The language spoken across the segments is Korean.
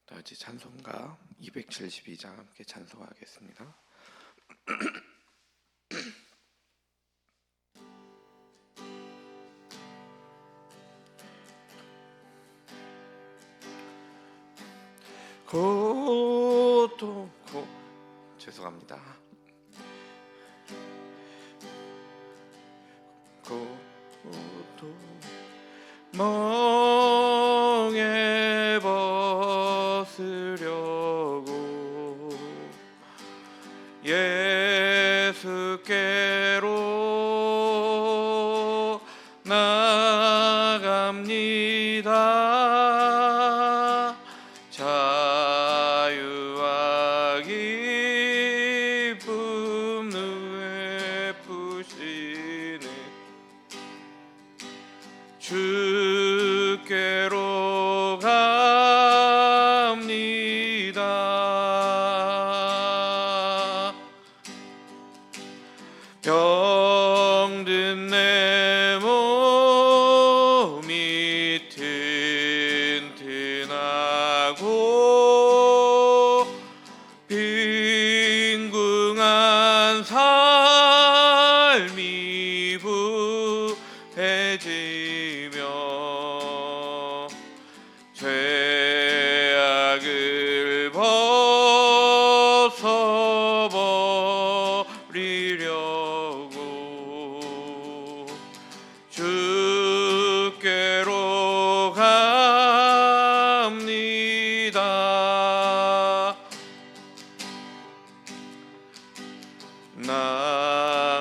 다같이 찬송가 272장 함께 찬송하겠습니다. 죄송합니다. 멍에 벗으려고 예수께로 나갑니다. 자유와 기쁨 눈에 푸시는 주께로 갑니다. 병든 내 몸이 튼튼하고 빈궁한 삶이 부해지며 죄악을 벗어버리려고 주께로 갑니다.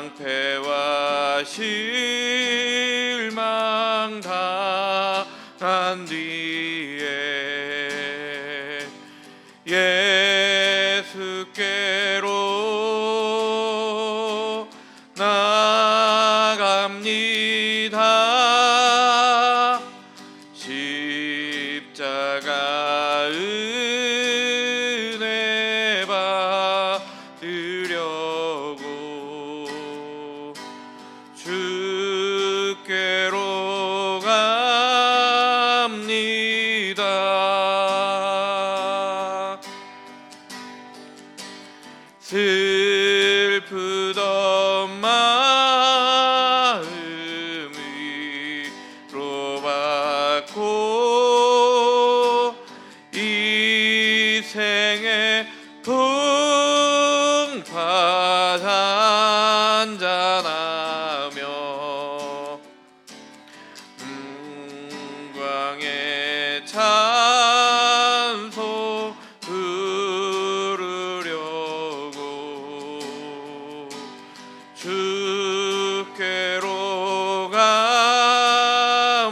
낭패와 실망 당한 뒤에 예수께로 나갑니다. 십자가 은혜 받으려고 주께로 갑니다. 슬프던 마음 위로받고 이 생의 풍파 한잔하며 영광의 찬송 부르려고 주께로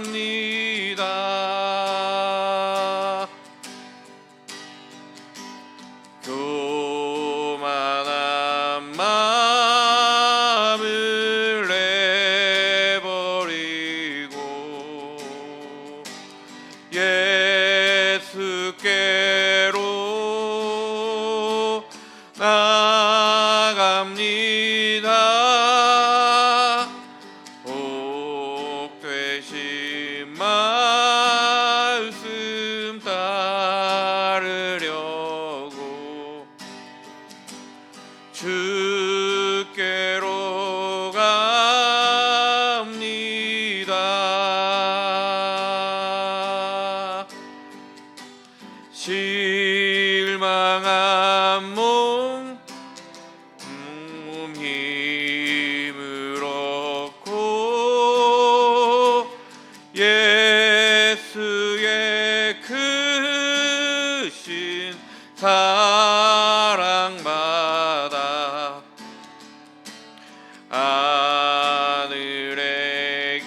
갑니다. 교만한 마음을 내버리고 예수께로 나갑니다. 복 되신 말씀 따르려고 주께로 갑니다. 실망한 몸 힘을 얻고 예수의 크신 사랑받아 하늘의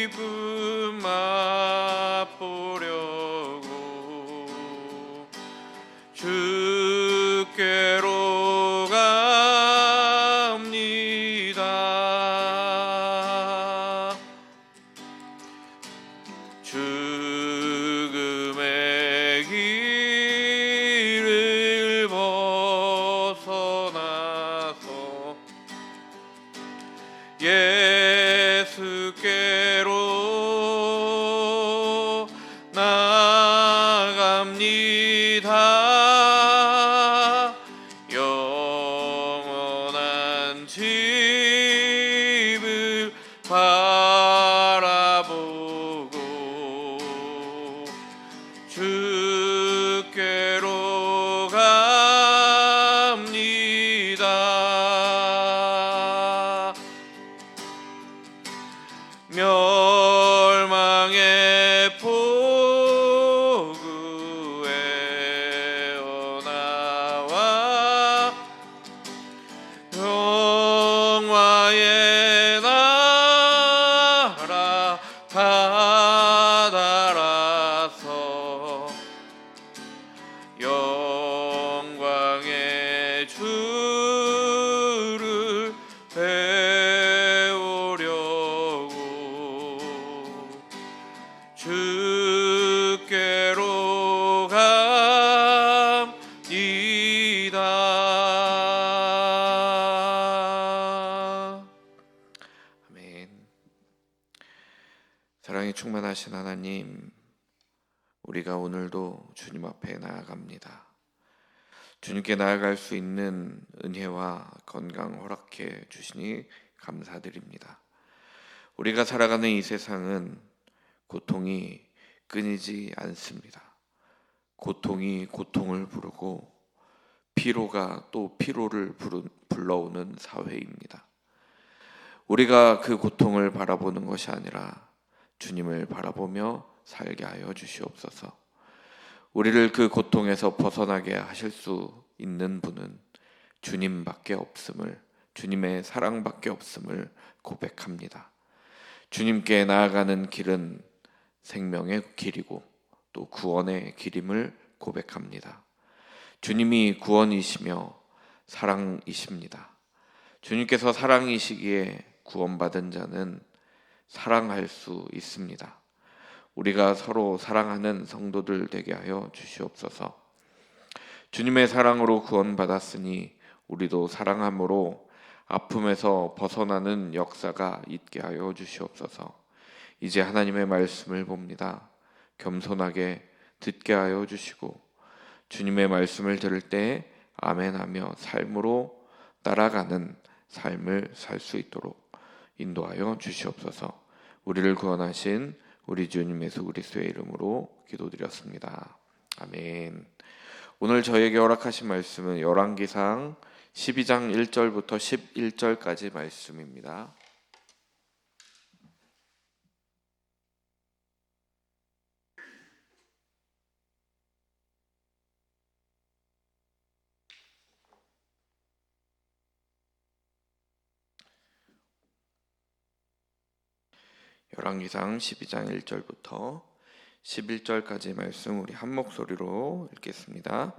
기쁨 맛보려고 주께로 갑니다. 죽음의 길을 벗어나서 예수께로 나갑니다. 멸망의 포구에 나와 영화의 나라 다다라서 영광의 주를 배우려고 주께로 갑니다. 아멘. 사랑이 충만하신 하나님, 우리가 오늘도 주님 앞에 나아갑니다. 주님께 나아갈 수 있는 은혜와 건강 허락해 주시니 감사드립니다. 우리가 살아가는 이 세상은 고통이 끊이지 않습니다. 고통이 고통을 부르고 피로가 또 피로를 불러오는 사회입니다. 우리가 그 고통을 바라보는 것이 아니라 주님을 바라보며 살게 하여 주시옵소서. 우리를 그 고통에서 벗어나게 하실 수 있는 분은 주님밖에 없음을, 주님의 사랑밖에 없음을 고백합니다. 주님께 나아가는 길은 생명의 길이고 또 구원의 길임을 고백합니다. 주님이 구원이시며 사랑이십니다. 주님께서 사랑이시기에 구원받은 자는 사랑할 수 있습니다. 우리가 서로 사랑하는 성도들 되게 하여 주시옵소서. 주님의 사랑으로 구원받았으니 우리도 사랑함으로 아픔에서 벗어나는 역사가 있게 하여 주시옵소서. 이제 하나님의 말씀을 봅니다. 겸손하게 듣게 하여 주시고 주님의 말씀을 들을 때 아멘하며 삶으로 따라가는 삶을 살 수 있도록 인도하여 주시옵소서. 우리를 구원하신 우리 주님 예수 그리스도의 이름으로 기도드렸습니다. 아멘. 오늘 저에게 허락하신 말씀은 열왕기상 12장 1절부터 11절까지 말씀입니다. 열왕기상 12장 1절부터 11절까지 말씀 우리 한 목소리로 읽겠습니다.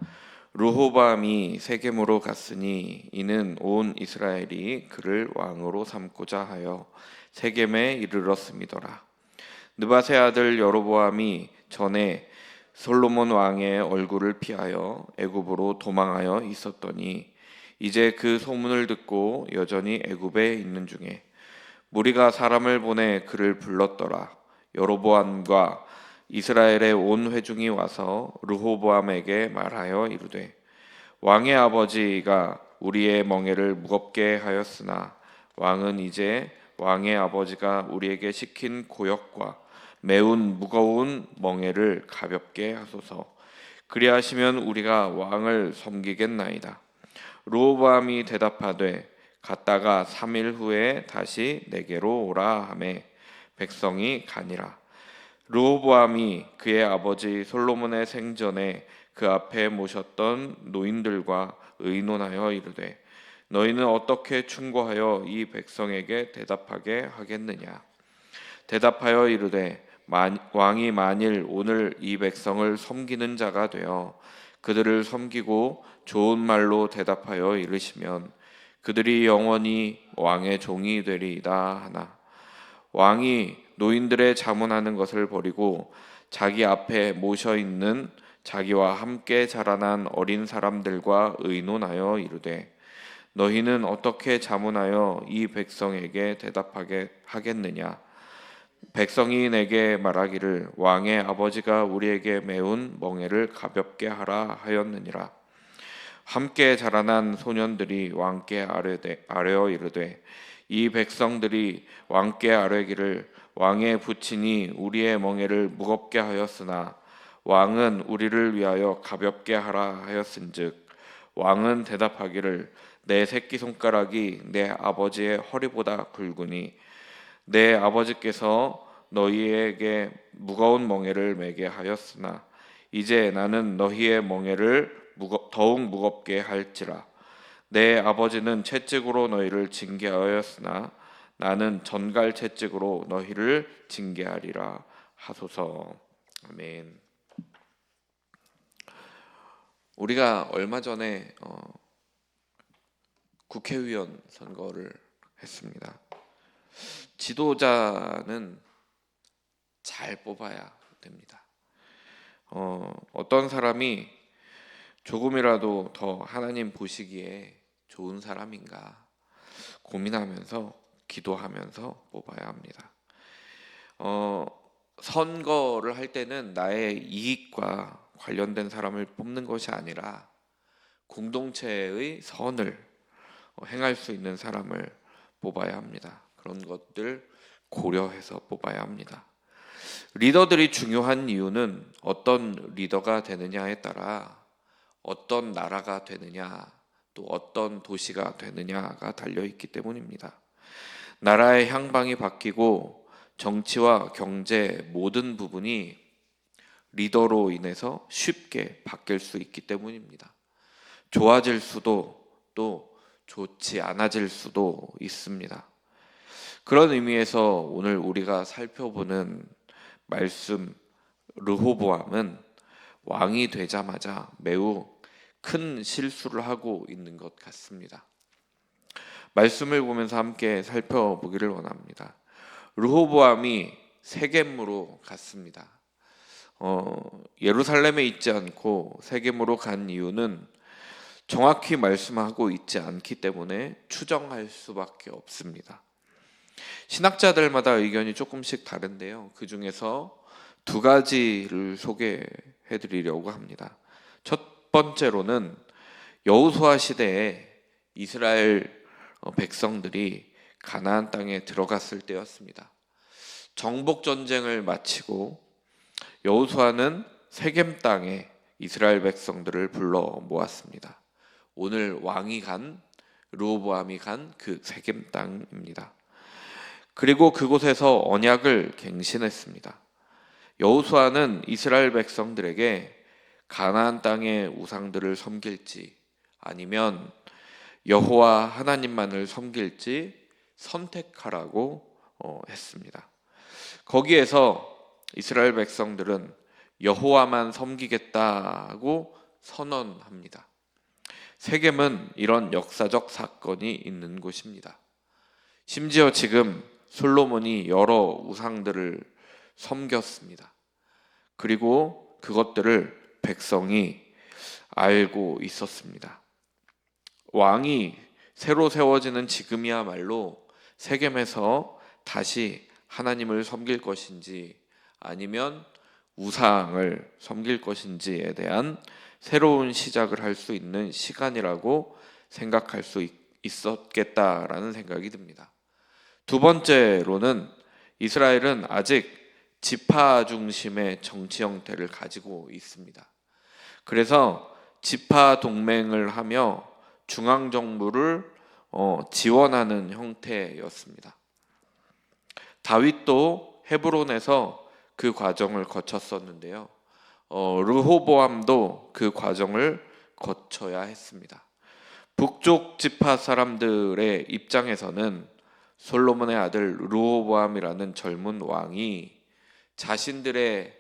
르호보암이 세겜으로 갔으니 이는 온 이스라엘이 그를 왕으로 삼고자 하여 세겜에 이르렀음이더라. 느밧의 아들 여로보암이 전에 솔로몬 왕의 얼굴을 피하여 애굽으로 도망하여 있었더니 이제 그 소문을 듣고 여전히 애굽에 있는 중에 무리가 사람을 보내 그를 불렀더라. 여로보암과 이스라엘의 온 회중이 와서 르호보암에게 말하여 이르되 왕의 아버지가 우리의 멍에를 무겁게 하였으나 왕은 이제 왕의 아버지가 우리에게 시킨 고역과 매운 무거운 멍에를 가볍게 하소서. 그리하시면 우리가 왕을 섬기겠나이다. 르호보암이 대답하되 갔다가 3일 후에 다시 내게로 오라 하매 백성이 가니라. 르호보암이 그의 아버지 솔로몬의 생전에 그 앞에 모셨던 노인들과 의논하여 이르되 너희는 어떻게 충고하여 이 백성에게 대답하게 하겠느냐. 대답하여 이르되 왕이 만일 오늘 이 백성을 섬기는 자가 되어 그들을 섬기고 좋은 말로 대답하여 이르시면 그들이 영원히 왕의 종이 되리이다 하나 왕이 노인들의 자문하는 것을 버리고 자기 앞에 모셔 있는 자기와 함께 자라난 어린 사람들과 의논하여 이르되 너희는 어떻게 자문하여 이 백성에게 대답하게 하겠느냐. 백성이 내게 말하기를 왕의 아버지가 우리에게 매운 멍에를 가볍게 하라 하였느니라. 함께 자라난 소년들이 왕께 아뢰어 이르되 이 백성들이 왕께 아뢰기를 왕의 부친이 우리의 멍에를 무겁게 하였으나 왕은 우리를 위하여 가볍게 하라 하였은즉 왕은 대답하기를 내 새끼손가락이 내 아버지의 허리보다 굵으니 내 아버지께서 너희에게 무거운 멍에를 매게 하였으나 이제 나는 너희의 멍에를 더욱 무겁게 할지라. 내 아버지는 채찍으로 너희를 징계하였으나 나는 전갈 채찍으로 너희를 징계하리라 하소서. 아멘. 우리가 얼마 전에 국회의원 선거를 했습니다. 지도자는 잘 뽑아야 됩니다. 어떤 사람이 조금이라도 더 하나님 보시기에 좋은 사람인가 고민하면서 기도하면서 뽑아야 합니다. 선거를 할 때는 나의 이익과 관련된 사람을 뽑는 것이 아니라 공동체의 선을 행할 수 있는 사람을 뽑아야 합니다. 그런 것들 고려해서 뽑아야 합니다. 리더들이 중요한 이유는 어떤 리더가 되느냐에 따라 어떤 나라가 되느냐, 또 어떤 도시가 되느냐가 달려 있기 때문입니다. 나라의 향방이 바뀌고 정치와 경제 모든 부분이 리더로 인해서 쉽게 바뀔 수 있기 때문입니다. 좋아질 수도 또 좋지 않아질 수도 있습니다. 그런 의미에서 오늘 우리가 살펴보는 말씀 르호보암은 왕이 되자마자 매우 큰 실수를 하고 있는 것 같습니다. 말씀을 보면서 함께 살펴보기를 원합니다. 르호보암이 세겜으로 갔습니다. 예루살렘에 있지 않고 세겜으로 간 이유는 정확히 말씀하고 있지 않기 때문에 추정할 수밖에 없습니다. 신학자들마다 의견이 조금씩 다른데요. 그 중에서 두 가지를 소개해 드리려고 합니다. 첫 번째로는 여호수아 시대에 이스라엘 백성들이 가나안 땅에 들어갔을 때였습니다. 정복 전쟁을 마치고 여호수아는 세겜 땅에 이스라엘 백성들을 불러 모았습니다. 오늘 왕이 간 르호보암이 간 그 세겜 땅입니다. 그리고 그곳에서 언약을 갱신했습니다. 여호수아는 이스라엘 백성들에게 가나안 땅의 우상들을 섬길지 아니면 여호와 하나님만을 섬길지 선택하라고 했습니다. 거기에서 이스라엘 백성들은 여호와만 섬기겠다고 선언합니다. 세겜은 이런 역사적 사건이 있는 곳입니다. 심지어 지금 솔로몬이 여러 우상들을 섬겼습니다. 그리고 그것들을 백성이 알고 있었습니다. 왕이 새로 세워지는 지금이야말로 세겜에서 다시 하나님을 섬길 것인지 아니면 우상을 섬길 것인지에 대한 새로운 시작을 할 수 있는 시간이라고 생각할 수 있었겠다라는 생각이 듭니다. 두 번째로는 이스라엘은 아직 지파 중심의 정치 형태를 가지고 있습니다. 그래서 지파 동맹을 하며 중앙 정부를 지원하는 형태였습니다. 다윗도 헤브론에서 그 과정을 거쳤었는데요. 르호보암도 그 과정을 거쳐야 했습니다. 북쪽 지파 사람들의 입장에서는 솔로몬의 아들 르호보암이라는 젊은 왕이 자신들의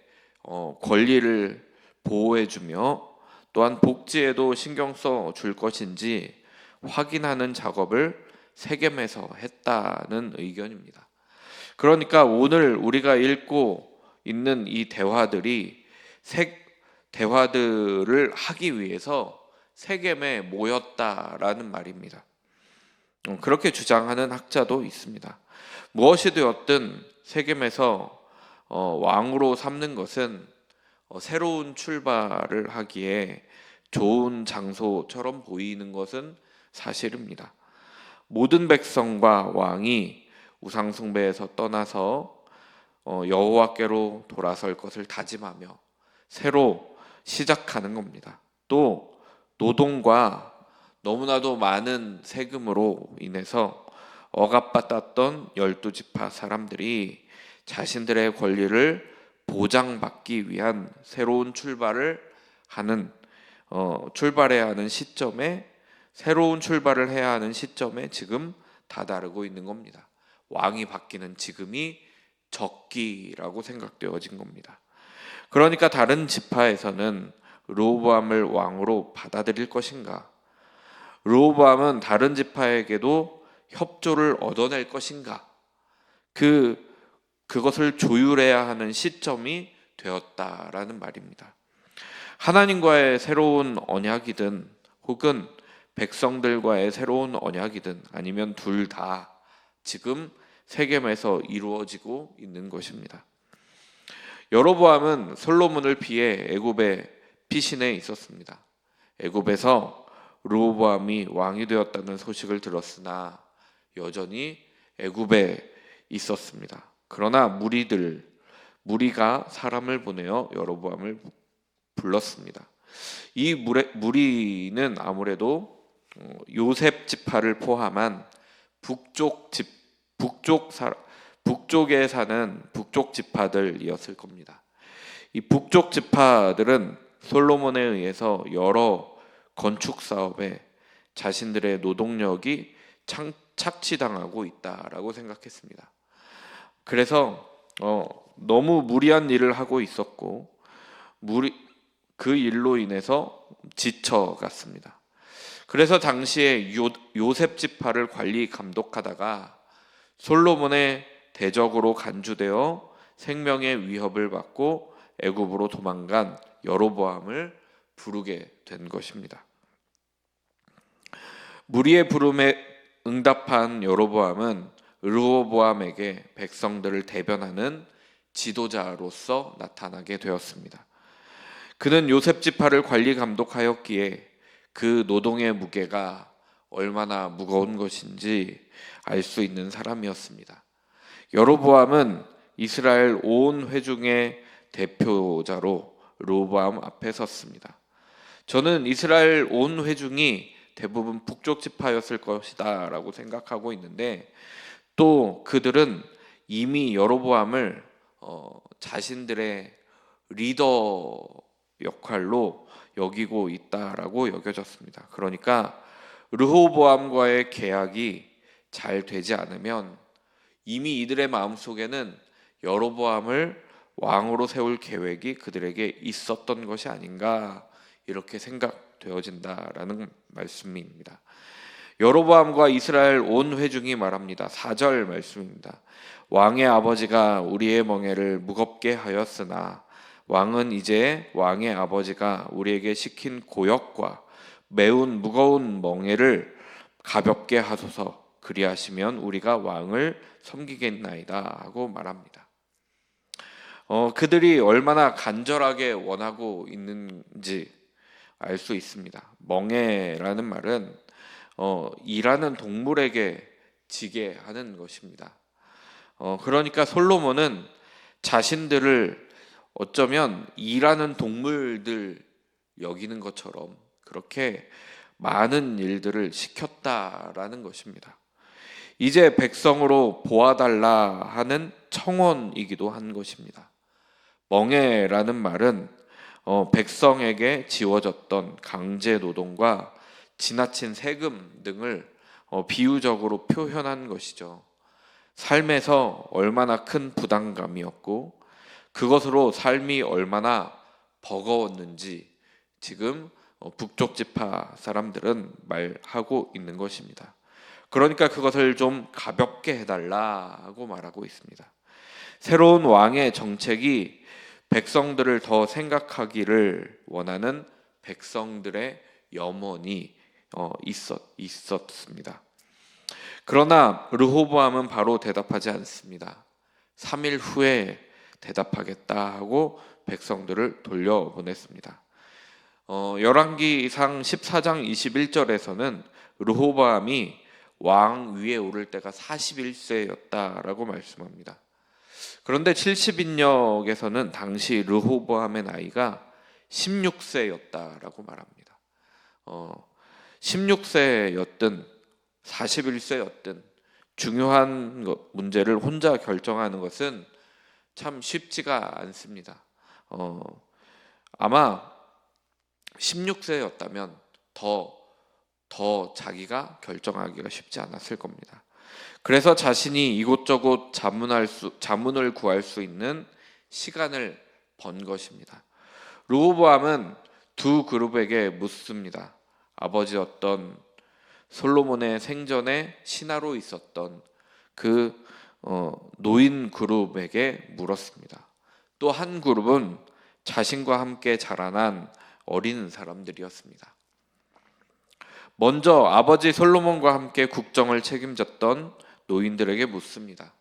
권리를 보호해주며 또한 복지에도 신경 써 줄 것인지 확인하는 작업을 세겜에서 했다는 의견입니다. 그러니까 오늘 우리가 읽고 있는 이 대화들이 대화들을 하기 위해서 세겜에 모였다라는 말입니다. 그렇게 주장하는 학자도 있습니다. 무엇이 되었든 세겜에서 왕으로 삼는 것은 새로운 출발을 하기에 좋은 장소처럼 보이는 것은 사실입니다. 모든 백성과 왕이 우상 숭배에서 떠나서 여호와께로 돌아설 것을 다짐하며 새로 시작하는 겁니다. 또 노동과 너무나도 많은 세금으로 인해서 억압받았던 12지파 사람들이 자신들의 권리를 보장받기 위한 새로운 출발해야 하는 시점에 새로운 출발을 해야 하는 시점에 지금 다다르고 있는 겁니다. 왕이 바뀌는 지금이 적기라고 생각되어진 겁니다. 그러니까 다른 지파에서는 르호보암을 왕으로 받아들일 것인가? 르호보암은 다른 지파에게도 협조를 얻어낼 것인가? 그것을 조율해야 하는 시점이 되었다라는 말입니다. 하나님과의 새로운 언약이든 혹은 백성들과의 새로운 언약이든 아니면 둘 다 지금 세겜에서 이루어지고 있는 것입니다. 여로보암은 솔로몬을 피해 애굽의 피신에 있었습니다. 애굽에서 르호보암이 왕이 되었다는 소식을 들었으나 여전히 애굽에 있었습니다. 그러나 무리가 사람을 보내어 여로보암을 불렀습니다. 이 무리는 아무래도 요셉 지파를 포함한 북쪽에 사는 북쪽 지파들이었을 겁니다. 이 북쪽 지파들은 솔로몬에 의해서 여러 건축 사업에 자신들의 노동력이 착취당하고 있다라고 생각했습니다. 그래서 너무 무리한 일을 하고 있었고 그 일로 인해서 지쳐갔습니다. 그래서 당시에 요셉 지파를 관리 감독하다가 솔로몬의 대적으로 간주되어 생명의 위협을 받고 애굽으로 도망간 여로보암을 부르게 된 것입니다. 무리의 부름에 응답한 여로보암은 르호보암에게 백성들을 대변하는 지도자로서 나타나게 되었습니다. 그는 요셉 지파를 관리 감독하였기에 그 노동의 무게가 얼마나 무거운 것인지 알 수 있는 사람이었습니다. 여로보암은 이스라엘 온 회중의 대표자로 르호보암 앞에 섰습니다. 저는 이스라엘 온 회중이 대부분 북쪽 지파였을 것이다 라고 생각하고 있는데, 또 그들은 이미 여로보암을 자신들의 리더 역할로 여기고 있다라고 여겨졌습니다. 그러니까 르호보암과의 계약이 잘 되지 않으면 이미 이들의 마음속에는 여로보암을 왕으로 세울 계획이 그들에게 있었던 것이 아닌가, 이렇게 생각되어진다라는 말씀입니다. 여로보암과 이스라엘 온 회중이 말합니다. 4절 말씀입니다. 왕의 아버지가 우리의 멍에를 무겁게 하였으나 왕은 이제 왕의 아버지가 우리에게 시킨 고역과 매운 무거운 멍에를 가볍게 하소서. 그리하시면 우리가 왕을 섬기겠나이다 하고 말합니다. 그들이 얼마나 간절하게 원하고 있는지 알 수 있습니다. 멍에라는 말은 일하는 동물에게 지게 하는 것입니다. 그러니까 솔로몬은 자신들을 어쩌면 일하는 동물들 여기는 것처럼 그렇게 많은 일들을 시켰다라는 것입니다. 이제 백성으로 보아달라 하는 청원이기도 한 것입니다. 멍에라는 말은 백성에게 지워졌던 강제 노동과 지나친 세금 등을 비유적으로 표현한 것이죠. 삶에서 얼마나 큰 부담감이었고 그것으로 삶이 얼마나 버거웠는지 지금 북쪽 지파 사람들은 말하고 있는 것입니다. 그러니까 그것을 좀 가볍게 해달라고 말하고 있습니다. 새로운 왕의 정책이 백성들을 더 생각하기를 원하는 백성들의 염원이 있었습니다. 그러나 르호보암은 바로 대답하지 않습니다. 3일 후에 대답하겠다 하고 백성들을 돌려보냈습니다. 열왕기상 14장 21절에서는 르호보암이 왕 위에 오를 때가 41세였다라고 말씀합니다. 그런데 70인역에서는 당시 르호보암의 나이가 16세였다라고 말합니다. 16세였든 41세였든 중요한 문제를 혼자 결정하는 것은 참 쉽지가 않습니다. 아마 16세였다면 더 자기가 결정하기가 쉽지 않았을 겁니다. 그래서 자신이 이곳저곳 자문을 구할 수 있는 시간을 번 것입니다. 르호보암은 두 그룹에게 묻습니다. 아버지였던 솔로몬의 생전에 신하로 있었던 그 노인 그룹에게 물었습니다. 또 한 그룹은 자신과 함께 자라난 어린 사람들이었습니다. 먼저 아버지 솔로몬과 함께 국정을 책임졌던 노인들에게 묻습니다.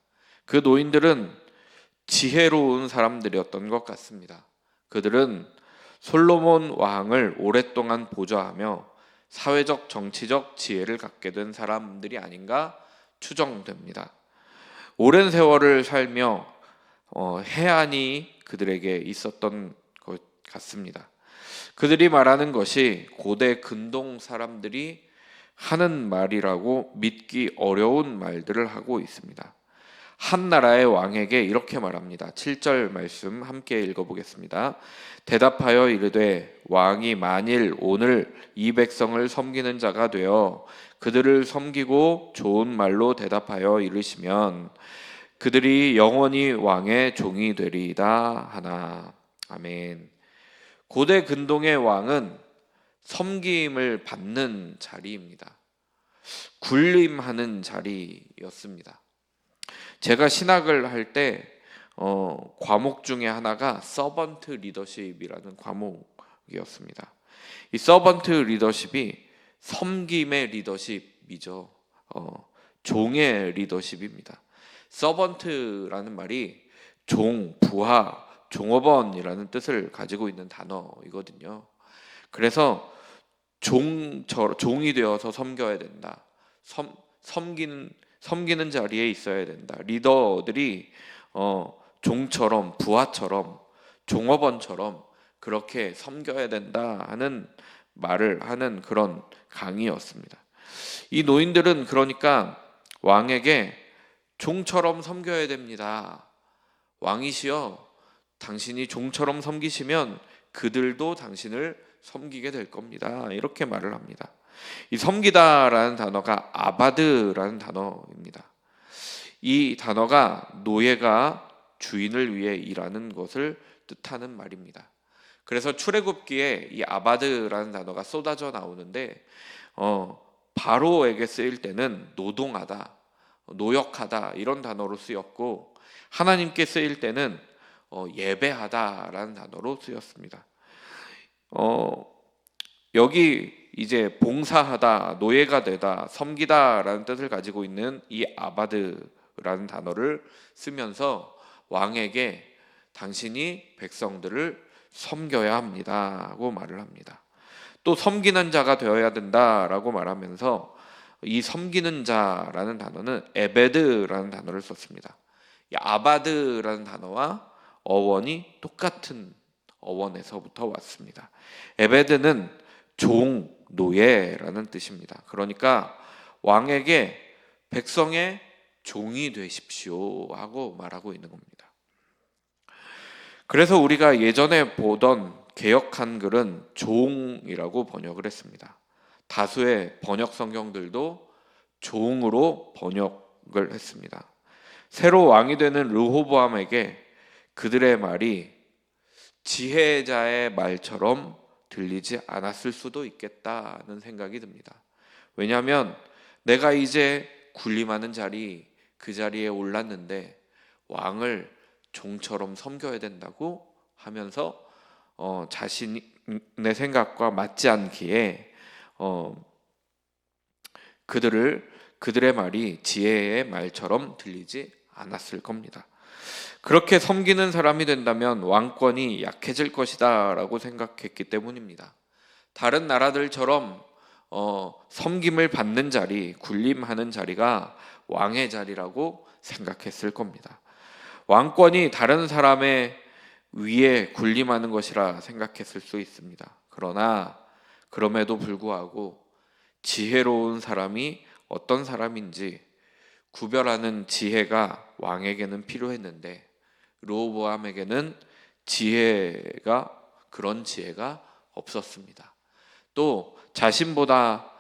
그 노인들은 지혜로운 사람들이었던 것 같습니다. 그들은 솔로몬 왕을 오랫동안 보좌하며 사회적 정치적 지혜를 갖게 된 사람들이 아닌가 추정됩니다. 오랜 세월을 살며 해안이 그들에게 있었던 것 같습니다. 그들이 말하는 것이 고대 근동 사람들이 하는 말이라고 믿기 어려운 말들을 하고 있습니다. 한 나라의 왕에게 이렇게 말합니다. 7절 말씀 함께 읽어보겠습니다. 대답하여 이르되 왕이 만일 오늘 이 백성을 섬기는 자가 되어 그들을 섬기고 좋은 말로 대답하여 이르시면 그들이 영원히 왕의 종이 되리이다 하나. 아멘. 고대 근동의 왕은 섬김을 받는 자리입니다. 군림하는 자리였습니다. 제가 신학을 할 때 과목 중에 하나가 서번트 리더십이라는 과목이었습니다. 이 서번트 리더십이 섬김의 리더십이죠. 종의 리더십입니다. 서번트라는 말이 종, 부하, 종업원이라는 뜻을 가지고 있는 단어이거든요. 그래서 종이 되어서 섬겨야 된다. 섬기는 자리에 있어야 된다. 리더들이 종처럼, 부하처럼, 종업원처럼 그렇게 섬겨야 된다 하는 말을 하는 그런 강의였습니다. 이 노인들은 그러니까 왕에게 종처럼 섬겨야 됩니다. 왕이시여, 당신이 종처럼 섬기시면 그들도 당신을 섬기게 될 겁니다. 이렇게 말을 합니다. 이 섬기다라는 단어가 아바드라는 단어입니다. 이 단어가 노예가 주인을 위해 일하는 것을 뜻하는 말입니다. 그래서 출애굽기에 이 아바드라는 단어가 쏟아져 나오는데 바로에게 쓰일 때는 노동하다, 노역하다 이런 단어로 쓰였고 하나님께 쓰일 때는 예배하다라는 단어로 쓰였습니다. 여기 이제 봉사하다, 노예가 되다, 섬기다라는 뜻을 가지고 있는 이 아바드라는 단어를 쓰면서 왕에게 당신이 백성들을 섬겨야 합니다라고 말을 합니다. 또 섬기는 자가 되어야 된다라고 말하면서 이 섬기는 자라는 단어는 에베드라는 단어를 썼습니다. 이 아바드라는 단어와 어원이 똑같은 어원에서부터 왔습니다. 에베드는 종, 노예라는 뜻입니다. 그러니까 왕에게 백성의 종이 되십시오 하고 말하고 있는 겁니다. 그래서 우리가 예전에 보던 개역 한글은 종이라고 번역을 했습니다. 다수의 번역 성경들도 종으로 번역을 했습니다. 새로 왕이 되는 르호보암에게 그들의 말이 지혜자의 말처럼 들리지 않았을 수도 있겠다는 생각이 듭니다. 왜냐하면 내가 이제 군림하는 자리, 그 자리에 올랐는데 왕을 종처럼 섬겨야 된다고 하면서 자신의 생각과 맞지 않기에 그들의 말이 지혜의 말처럼 들리지 않았을 겁니다. 그렇게 섬기는 사람이 된다면 왕권이 약해질 것이다 라고 생각했기 때문입니다. 다른 나라들처럼 섬김을 받는 자리, 군림하는 자리가 왕의 자리라고 생각했을 겁니다. 왕권이 다른 사람의 위에 군림하는 것이라 생각했을 수 있습니다. 그러나 그럼에도 불구하고 지혜로운 사람이 어떤 사람인지 구별하는 지혜가 왕에게는 필요했는데 르호보암에게는 그런 지혜가 없었습니다. 또 자신보다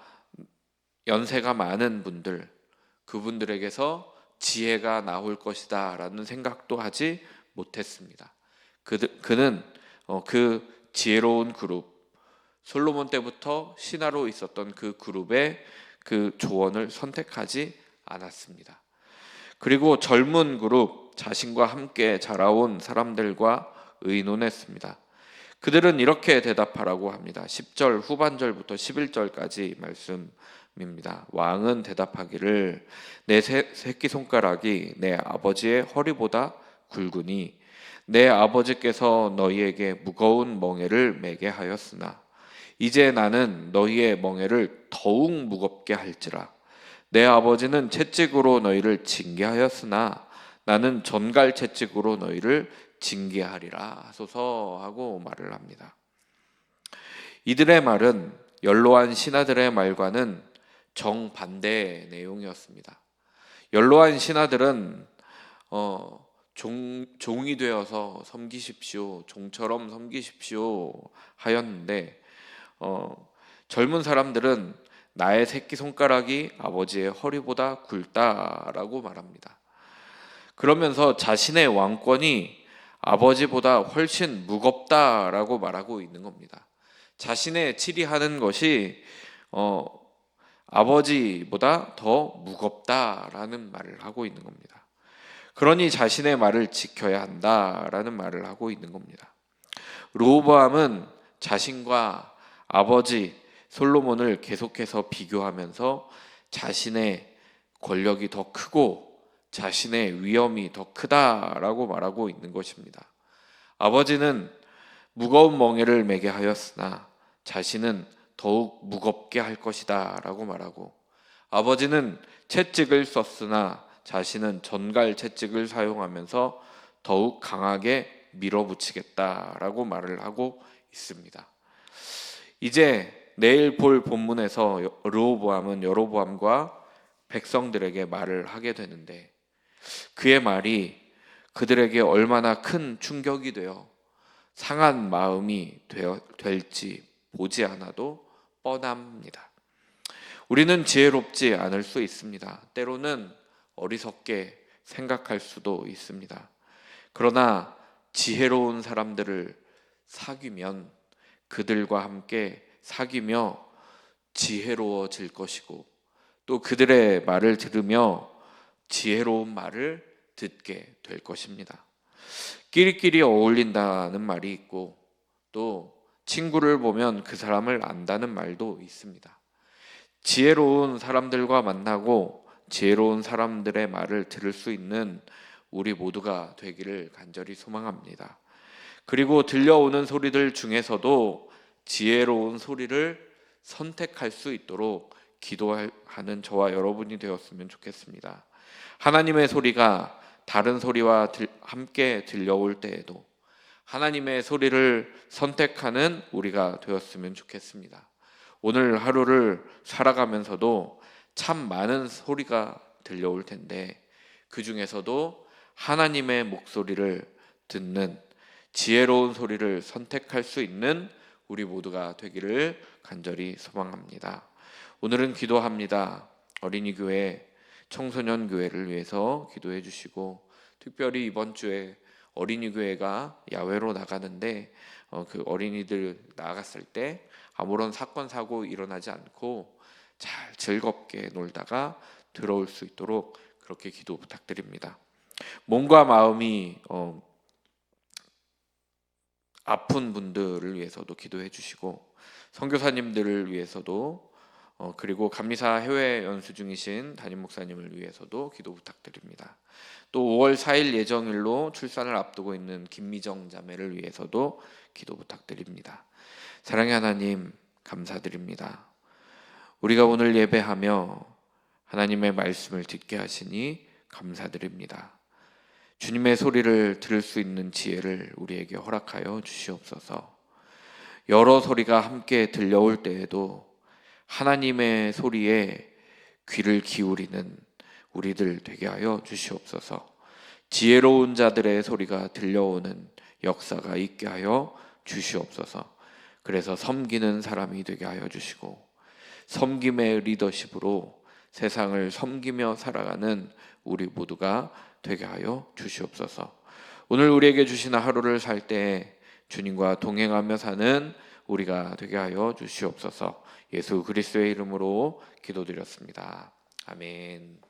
연세가 많은 그분들에게서 지혜가 나올 것이다 라는 생각도 하지 못했습니다. 그는 그 지혜로운 그룹, 솔로몬 때부터 신하로 있었던 그 그룹의 그 조언을 선택하지 않았습니다. 그리고 젊은 그룹, 자신과 함께 자라온 사람들과 의논했습니다. 그들은 이렇게 대답하라고 합니다. 10절 후반절부터 11절까지 말씀입니다. 왕은 대답하기를 내 새끼손가락이 내 아버지의 허리보다 굵으니 내 아버지께서 너희에게 무거운 멍에를 매게 하였으나 이제 나는 너희의 멍에를 더욱 무겁게 할지라. 내 아버지는 채찍으로 너희를 징계하였으나 나는 전갈 채찍으로 너희를 징계하리라 하소서 하고 말을 합니다. 이들의 말은 연로한 신하들의 말과는 정반대의 내용이었습니다. 연로한 신하들은 종이 되어서 섬기십시오, 종처럼 섬기십시오 하였는데 젊은 사람들은 나의 새끼손가락이 아버지의 허리보다 굵다라고 말합니다. 그러면서 자신의 왕권이 아버지보다 훨씬 무겁다라고 말하고 있는 겁니다. 자신의 치리하는 것이 아버지보다 더 무겁다라는 말을 하고 있는 겁니다. 그러니 자신의 말을 지켜야 한다라는 말을 하고 있는 겁니다. 르호보암은 자신과 아버지 솔로몬을 계속해서 비교하면서 자신의 권력이 더 크고 자신의 위엄이 더 크다라고 말하고 있는 것입니다. 아버지는 무거운 멍에를 매게 하였으나 자신은 더욱 무겁게 할 것이다 라고 말하고, 아버지는 채찍을 썼으나 자신은 전갈 채찍을 사용하면서 더욱 강하게 밀어붙이겠다라고 말을 하고 있습니다. 이제 내일 볼 본문에서 르호보암은 여로보암과 백성들에게 말을 하게 되는데 그의 말이 그들에게 얼마나 큰 충격이 되어 상한 마음이 될지 보지 않아도 뻔합니다. 우리는 지혜롭지 않을 수 있습니다. 때로는 어리석게 생각할 수도 있습니다. 그러나 지혜로운 사람들을 사귀면 그들과 함께 사귀며 지혜로워질 것이고 또 그들의 말을 들으며 지혜로운 말을 듣게 될 것입니다. 끼리끼리 어울린다는 말이 있고 또 친구를 보면 그 사람을 안다는 말도 있습니다. 지혜로운 사람들과 만나고 지혜로운 사람들의 말을 들을 수 있는 우리 모두가 되기를 간절히 소망합니다. 그리고 들려오는 소리들 중에서도 지혜로운 소리를 선택할 수 있도록 기도하는 저와 여러분이 되었으면 좋겠습니다. 하나님의 소리가 다른 소리와 함께 들려올 때에도 하나님의 소리를 선택하는 우리가 되었으면 좋겠습니다. 오늘 하루를 살아가면서도 참 많은 소리가 들려올 텐데 그 중에서도 하나님의 목소리를 듣는 지혜로운 소리를 선택할 수 있는 우리 모두가 되기를 간절히 소망합니다. 오늘은 기도합니다. 어린이 교회, 청소년 교회를 위해서 기도해 주시고, 특별히 이번 주에 어린이 교회가 야외로 나가는데 그 어린이들 나갔을 때 아무런 사건 사고 일어나지 않고 잘 즐겁게 놀다가 들어올 수 있도록 그렇게 기도 부탁드립니다. 몸과 마음이 아픈 분들을 위해서도 기도해 주시고, 선교사님들을 위해서도 그리고 감리사 해외 연수 중이신 담임 목사님을 위해서도 기도 부탁드립니다. 또 5월 4일 예정일로 출산을 앞두고 있는 김미정 자매를 위해서도 기도 부탁드립니다. 사랑의 하나님, 감사드립니다. 우리가 오늘 예배하며 하나님의 말씀을 듣게 하시니 감사드립니다. 주님의 소리를 들을 수 있는 지혜를 우리에게 허락하여 주시옵소서. 여러 소리가 함께 들려올 때에도 하나님의 소리에 귀를 기울이는 우리들 되게 하여 주시옵소서. 지혜로운 자들의 소리가 들려오는 역사가 있게 하여 주시옵소서. 그래서 섬기는 사람이 되게 하여 주시고 섬김의 리더십으로 세상을 섬기며 살아가는 우리 모두가 되게 하여 주시옵소서. 오늘 우리에게 주신 하루를 살 때 주님과 동행하며 사는 우리가 되게 하여 주시옵소서. 예수 그리스도의 이름으로 기도드렸습니다. 아멘.